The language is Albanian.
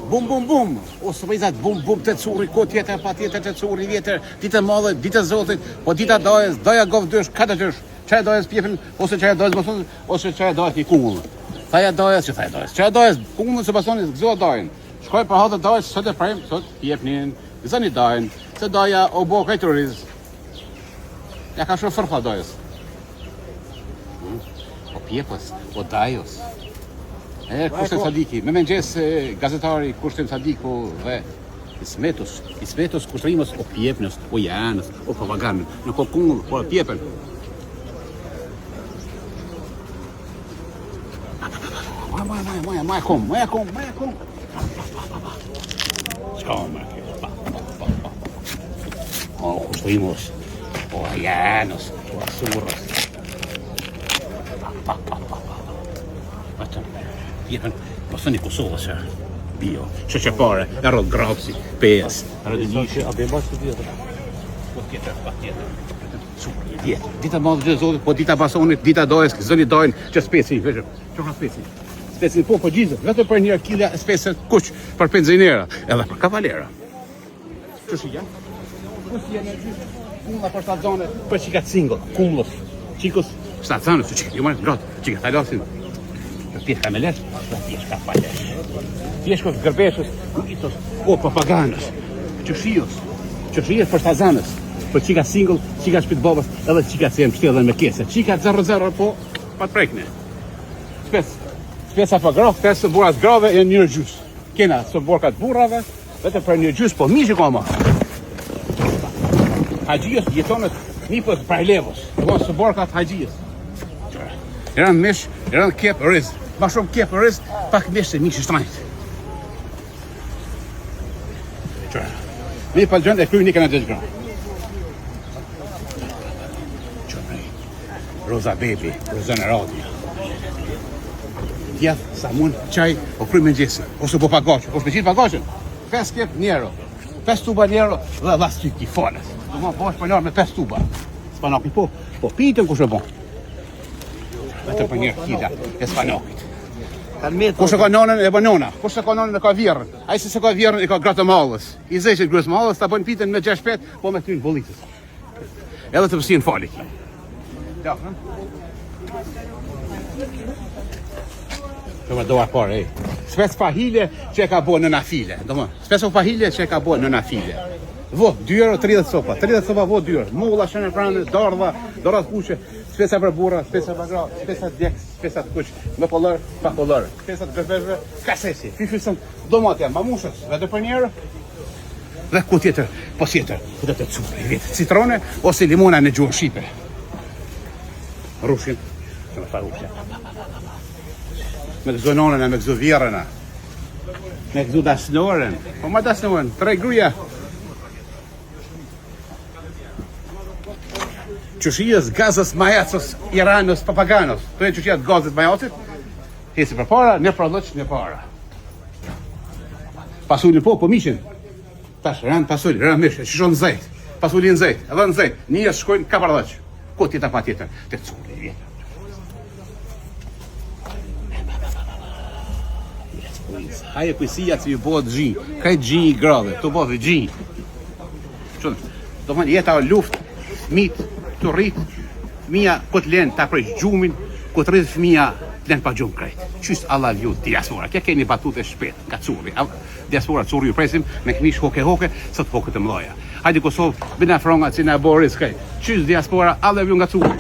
bum bum bum, ose vëzat bum bum të curi, ko tjetër, pa tjetër të curi vjetër, ditë madhe, ditë zotit, po dita dojës, doja gov dysh, katër dysh, çaj dojës pjepin, ose çaj dojës mosun, ose çaj dojës një kungull. Thaja dojës, që thaja dojës, çaj dojës, kungull se pasoni gëzo dojën. Shkoj për hatë dojës, sot e prem, sot jepnin, gëzoni dojën, se doja o bo kaj turiz. Ja ka shumë fërfa dojës. O pjepës, o dajës. Kushtin Sadiki, me mëngjes gazetari Kushtin Sadiku dhe Ismetos kushtrimus o pjepnës, o janës, o papaganën, në ko kungull, o pjepën. Maja kom. Qoma kjo, o kushtrimus, o janës, o asurës. Jepën, pasoni Kosovës bio, që pare, e rrët grapsi, PS, rrët e njëshë. A bëjmë bashkë të vjetër? Po tjetër. Dita madhë dhe zotit, po dita pasonit, dita dojës, zëni dojnë, që speci, veshëm, që ka speci? Speci, po gjithë, vetë për një kilja speci kuq, për penzinera, edhe për kavalera. Që shikja? Po si janë e gjithë, kulla për stazone, për qikat single, kumlës, qikës, stazone, që qikat, ju marë, gratë, qikat, talasin. Pjeshka me lesh, pjeshka pa lesh. Pjeshka gërbeshës, mitos, o papaganës, qëshijos për stazanës, për qika single, qika shpit babas, edhe qika që jenë pështjellën me kese. Qika 0-0, po, pa të prekne. Speca për graf, 5 burat grave e njërë gjus. Kena, së borkat burrave, vete për njërë gjus, po mishë koma. Hajgjijos jetonët nipës brajlevos, së borkat hajgjijos. Eran mish, eran kep riz. Ma shumë kep riz, pak mish se mish shtrajt. Mi palgjën e kryj një këna 10 gram. Roza Bebi, Rozana Radio. Djath, sa mund, qaj, o kryj me gjesi. Ose po pagaqën, ose me qitë pagaqën. 5 kep njero, 5 tuba njero, dhe vas ty ki fonës. Do ma po shpanjar me 5 tuba. Spanaki po pitën kush e bon. Vetëm për një kila e spanakit. Kush e ka nonën e banona, kush e ka nonën e ka vjerën. Ai se ka vjerën e ka gratë mallës. I zeshit grës mallës, ta bën pitën me 6-5, po me ty në bollitës. Edhe të pësin fali. Ja, Që me doar parë, Spes fahile që e ka bo në nafile. Spes fahile që e ka bo në nafile. Vo, 2 euro 30 sopa. 30 sopa vo 2 euro. Mulla, shënë e pranë, dardha, dorat kuqe. Spesa për burra, spesa për gra, spesa të djekës, spesa të kuq, me kollër, pa kollër. Spesa të gërbeshve, kasesi. Fifisën, domatja, mamushës, vete për njerë. Dhe ku tjetër, po tjetër, ku të cukri, vjetë, citrone, ose limona në gjuhë Shqipe. Rushin, që me fa rushin. Me këzo nonën, me këzo vjerën, me këzo dasnoren. Po ma dasnoren, 3 gruja. Qëshijës, gazës, majacës, iranës, papaganës. Të e qëshijat gazët, majacët, hesi për para, ne për lëq, ne para. Pasullin po mishin. Tash, ranë pasullin, ranë mishë, qëshon në zejt. Pasullin në zejt, edhe në zejt. Njës shkojnë ka për lëq. Ko tjetër pa tjetër? Të cukri vjetër. Haje pëjësia që ju bëhet gjinj. Kaj gjinj i grave, të bëhet gjinj. Do më jeta luft, mit, të rritë, fëmija këtë lenë ta prej gjumin, këtë rritë fëmija lenë pa gjumë krejtë. Qysë Allah ju diaspora, kja keni batut e shpet, ka curi. Diaspora curi ju presim, me këmish hoke, sot hoke të mloja. Hajde Kosovë, bina fronga që në boris krejtë. Qysë diaspora, Allah ju nga curi.